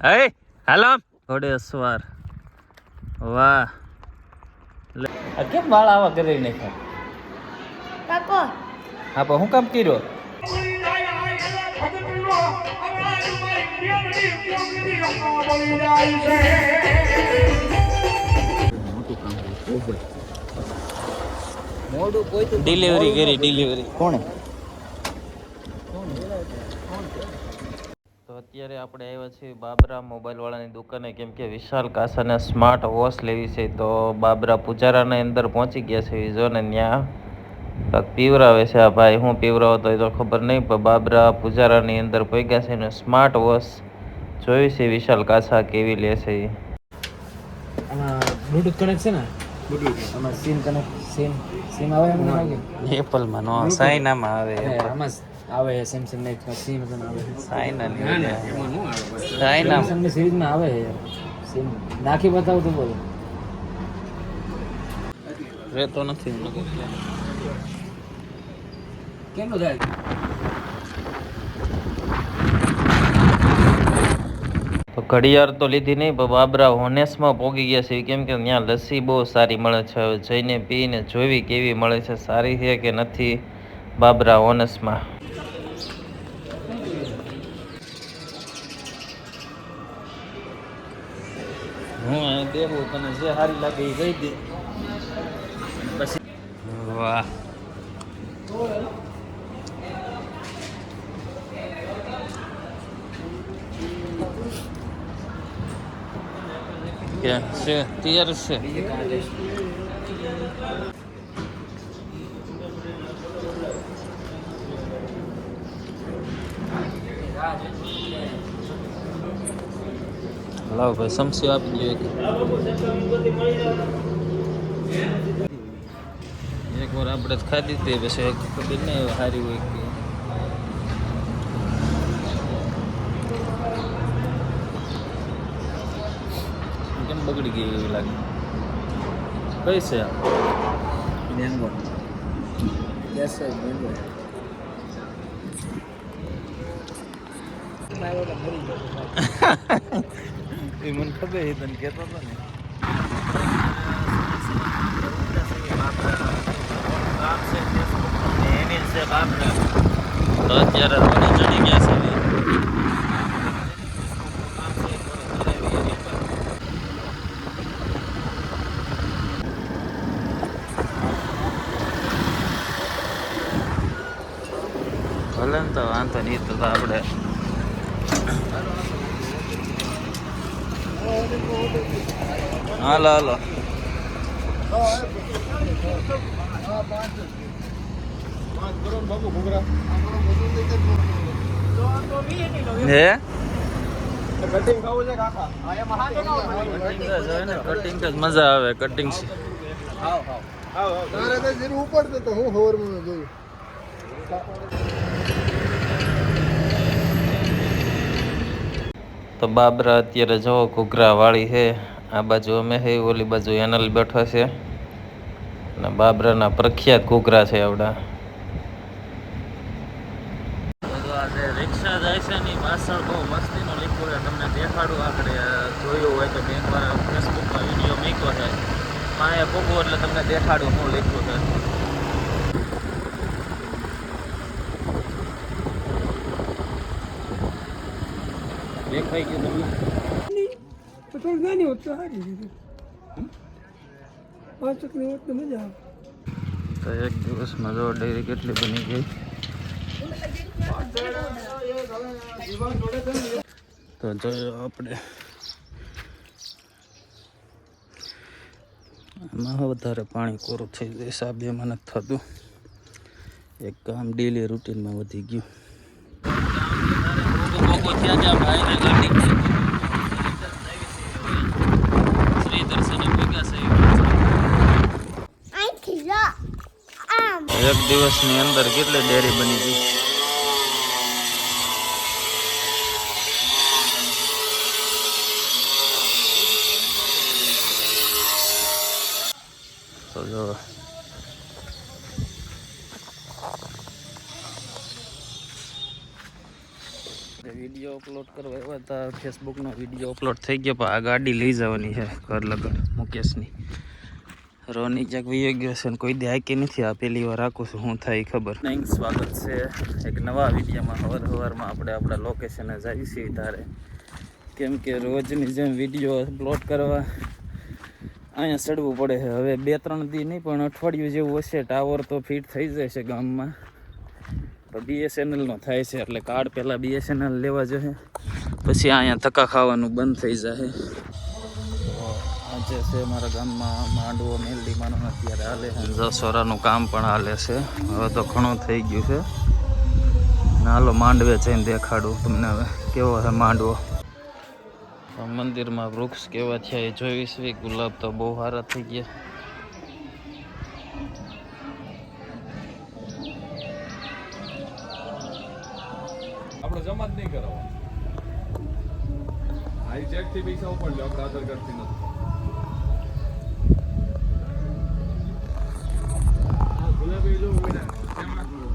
હે હાલો ઘોડેશ્વર વાહ આ કેમ વાળ આવા કરી નાખ્યા કાકો હા પણ હું કામ કર્યો ડિલિવરી કરી ડિલિવરી કોણે તો અત્યારે આપણે આવ્યા છીએ બાબરા મોબાઈલ વાળાની દુકાને કેમ કે વિશાલ કાસાને સ્માર્ટ વોચ લેવી છે તો બાબરા પૂજારાની અંદર પહોંચી ગયા છે જો ને ત્યાં પીવરાવે છે આ ભાઈ હું પીવરાવતો એ તો ખબર નહીં પણ બાબરા પૂજારાની અંદર પહોંચ્યા છે ને સ્માર્ટ વોચ જોઈ છે વિશાલ કાસા કેવી લે છે બ્લૂટૂથ કનેક્ટ છે ને બ્લૂટૂથ આમાં સીમ કનેક્ટ સીમ આવે એમ લાગે એપલમાં નો સાઈનામાં આવે આમાં આવે છે સેમસંગ ને સીમ પણ આવે છે સાઈના એમાં નો આવે સાઈના સેમસંગ ની સિરીઝમાં આવે છે સીમ નાખી બતાવ તો બોલો રહેતો નથી કેમનો થાય તો ઘડિયાળ તો લીધી નહીં પણ બાબરા હોનેસમાં પોગી ગયા છે કેમ કે ત્યાં લસ્સી બહુ સારી મળે છે હવે જઈને પીને જોવી કેવી મળે છે સારી છે કે નથી બાબરા હોનેસમાં હું અહીં દેવું તને જે સારી લાગે એ કહી દે પછી વાહ क्या से तैयार से लाओ भाई समसी आप जो एक बार આપણે ખાધી તે પછી ખબર નહીં સારી હોય કે કેમ બગડી ગઈ એવી લાગે કઈ છે મેંગો યસ મેંગો એ મને ખબર છે તને કહેતો હતો ને એની છે બાપરા તો અત્યારે થોડી ચડી ગયા છે ભલે ને તો વાંધો નહીં તો આપણે હાલો હાલો હે કટિંગ ખાવું છે કાકા કટિંગ જ મજા આવે કટિંગ છે તારે તો જીરું ઉપડતો તો હું ખબર મને જોયું તો બાબરા અત્યારે જો ઘૂઘરા વાળી છે આ બાજુ અમે છે ઓલી બાજુ એનલ બેઠો છે અને બાબરાના પ્રખ્યાત ઘૂઘરા છે આવડા રિક્ષા જાય છે ની પાછળ બહુ મસ્તીનો લીખો છે તમને દેખાડું આપણે જોયું હોય તો મેં એકવાર ફેસબુકમાં વિડીયો મૂક્યો છે માએ પોગો એટલે તમને દેખાડું હું લખ્યું છે દેખાઈ ગયું તમને થોડું નાની હોત તો સારી રીતે 5 ટકની હોત તો મજા આવે તો એક દિવસમાં જો ડેરી કેટલી બની ગઈ તો જો આપણે આમાં વધારે પાણી કોરું થઈ જાય સાબેમાં નથી થતું એક કામ ડેલી રૂટીનમાં વધી ગયું એક દિવસની અંદર કેટલી ડેરી બની ગઈ તો જો વિડીયો અપલોડ કરવા આવ્યા હતા, ફેસબુકનો વિડીયો અપલોડ થઈ ગયો, પણ આ ગાડી લઈ જવાની છે ઘર લગન મુકેશની. રોની ક્યાંક વયો ગયો છે ને કોઈ દે હાકી નથી. આ પહેલી વાર રાખું છું, શું થાય ખબર નહીં. સ્વાગત છે એક નવા વિડીયોમાં. સવારમાં આપણે આપણા લોકેશને જઈએ છીએ તારે, કેમ કે રોજની જેમ વિડીયો અપલોડ કરવા અહીંયા ચડવું પડે છે. હવે 2-3 દી નહીં પણ અઠવાડિયું જેવું હશે, ટાવર તો ફિટ થઈ જશે ગામમાં. તો BSNLનો થાય છે એટલે કાર્ડ પહેલાં BSNL લેવા જોઈએ, પછી અહીંયા ધક્કા ખાવાનું બંધ થઈ જાય. આજે છે મારા ગામમાં માંડવો મેલડીમાંનો અત્યારે હાલે છે. જસોરાનું કામ પણ હાલે છે. હવે તો ઘણું થઈ ગયું છે. હાલો માંડવે જઈને દેખાડું તમને હવે કેવો છે માંડવો. મંદિરમાં વૃક્ષ કેવા થયા એ જોઈશ. ગુલાબ તો બહુ સારા થઈ ગયા. આપણે જમા જ નહીં કરાવવા. આઈ ચેક થી પૈસા ઉપર લે, આપણે આધાર કાર્ડ થી નથી. ગુલાબી જો ઉમેરા કેમાં કરો.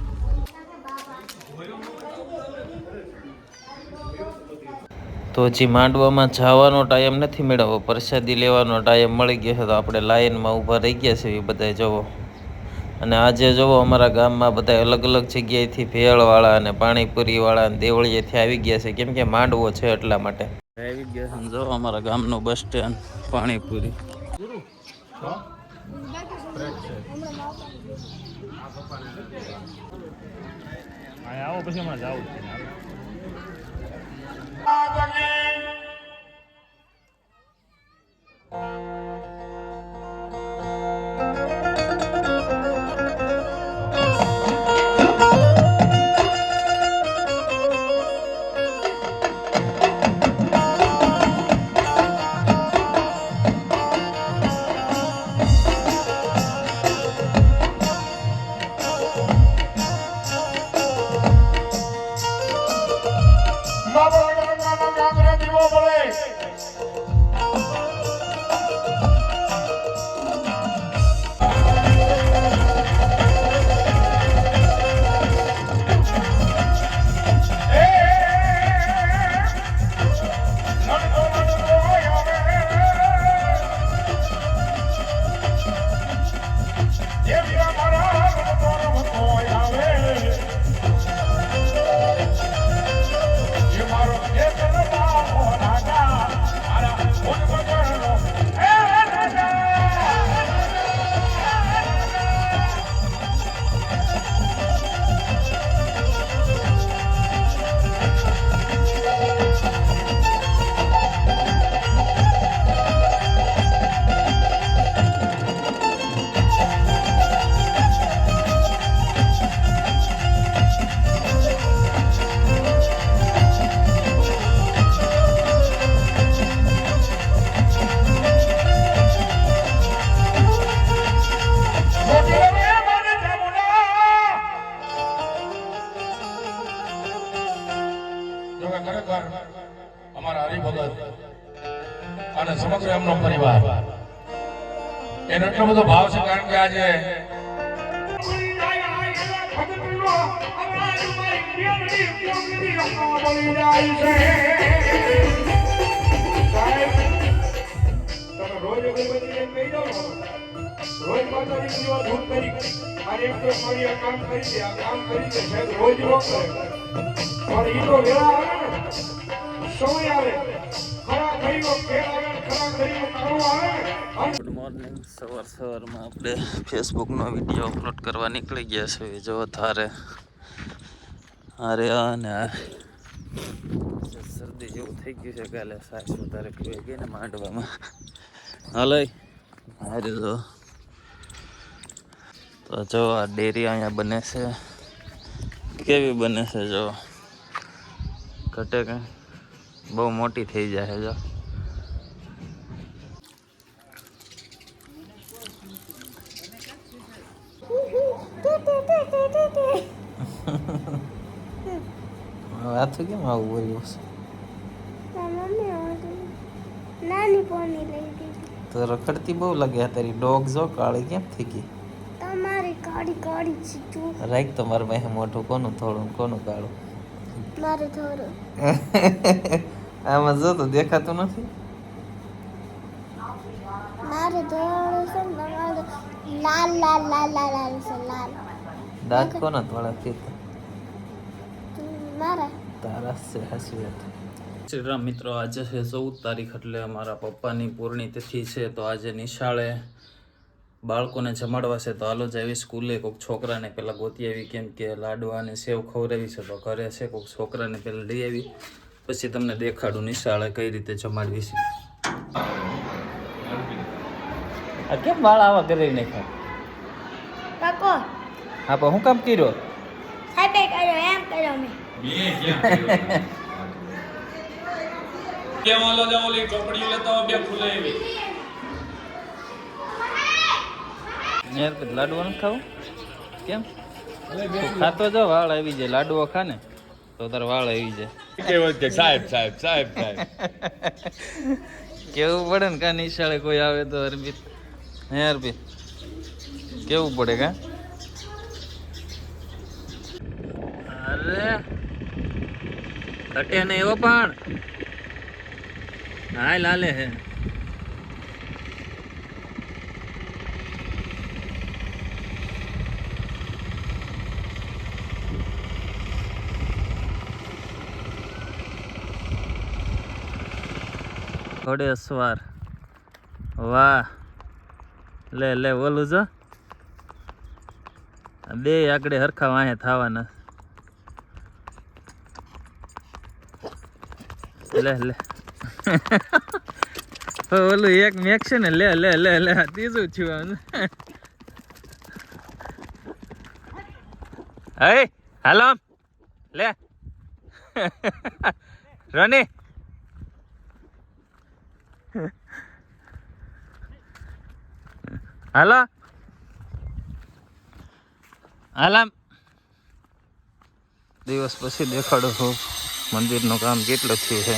તો હજી માંડવામાં જવાનો ટાઈમ નથી મેળવ્યો, પ્રસાદી લેવાનો ટાઈમ મળી ગયો છે. તો આપણે લાઈનમાં ઊભા રહી ગયા છીએ બધા જોવો. અને આજે જોવો અમારા ગામમાં બધા અલગ અલગ જગ્યાએથી ભેળવાળા અને પાણીપુરીવાળા અને દેવળીએથી આવી ગયા છે, કેમ કે માંડવો છે એટલા માટે આવી ગયા છે. જો અમારા ગામનું બસ સ્ટેન્ડ પાણીપુરી. આવો પછી હમણાં જાવ. અમારા હરિભગત અને સમગ્ર એમનો પરિવાર એનો એટલો બધો ભાવ છે, કારણ કે આજે રોજ માતાની સેવા ધૂપ કરી અને એક તો મારી આ કામ કરી દે, આ કામ કરી દે, સાહેબ રોજ નો કરે પણ ઈ તો વેળા આવે ને, સમય આવે, ખરા ખરીનો ફેર આવે, ખરા ખરીનો કાળો આવે. Good morning. સવારમાં આપણે ફેસબુકનો વિડીયો અપલોડ કરવા નીકળી ગયા છે. જો થારે અરે અને શરદી જેવું થઈ ગયું છે. કાલે સાસ વધારે પીવાઈ ગઈ ને માંડવામાં. હાલે હારે તો જો આ ડેરી અહીંયા બને છે. કેવી બને છે જો, ઘટે કે બહુ મોટી થઈ જાય જો. વાતું કેમ આવું બોલ્યું છે? નાની પોની લઈ દીધી. તો રખડતી બહુ લાગે. તારી ડોગ જો કાળી કેમ થઈ ગઈ? તમારી કાળી કાળી છે તું. રાખ તમારે મેં મોટું કોનું થોડું કોનું કાળું મારે થોડું આમાં જો તો દેખાતું નથી. મારે થોડું છે ને તમારે લાલ લાલ લાલ લાલ લાલ છે લાલ દાંત કોના વાળા છે? મારા તારા છે. હાસી વાત. શ્રી રામ મિત્રો, આજે છે 14 તારીખ એટલે અમારા પપ્પાની પૂર્ણી તિથિ છે. તો આજે નિશાળે બાળકોને જમાડવા છે. તો હાલો જાવી સ્કૂલે. કોઈક છોકરાને પહેલાં ગોતી આવી, કેમ કે લાડવા અને સેવ ખવડાવી છે. તો ઘરે છે કોઈક છોકરાને પહેલાં લઈ આવી, પછી તમને દેખાડું નિશાળે કઈ રીતે જમાડવી છે. આ કેમ વાળ આવા કરી નાખ્યા? કાકો હા પણ હું કામ કર્યો? સાહેબે કર્યો એમ કર્યો મેં કેમ ઓલો જાવ ઓલી ચોપડી લેતો બે ફૂલે એવી યાર પછી લાડવા નથી ખાવું? કેમ તું ખાતો જો વાળ આવી જાય. લાડવો ખા ને તો તાર વાળ આવી જાય. સાહેબ સાહેબ સાહેબ સાહેબ કેવું પડે ને કા નિશાળે કોઈ આવે તો અરબી હે અરબી કેવું પડે કા? અરે ઘટે નહીં એવો પણ હાય લાલે હે. ઘોડેસવાર વાહ. લે લે ઓલું જો બે આગળ હરખા વાહે થવાના. લે લે ઓલું એક મેક છે ને. લે લે લે લે ત્રીજું થયું. હે હાલો લે રોની હાલો હાલામ. દિવસ પછી દેખાડો છું મંદિરનું કામ કેટલું થયું છે.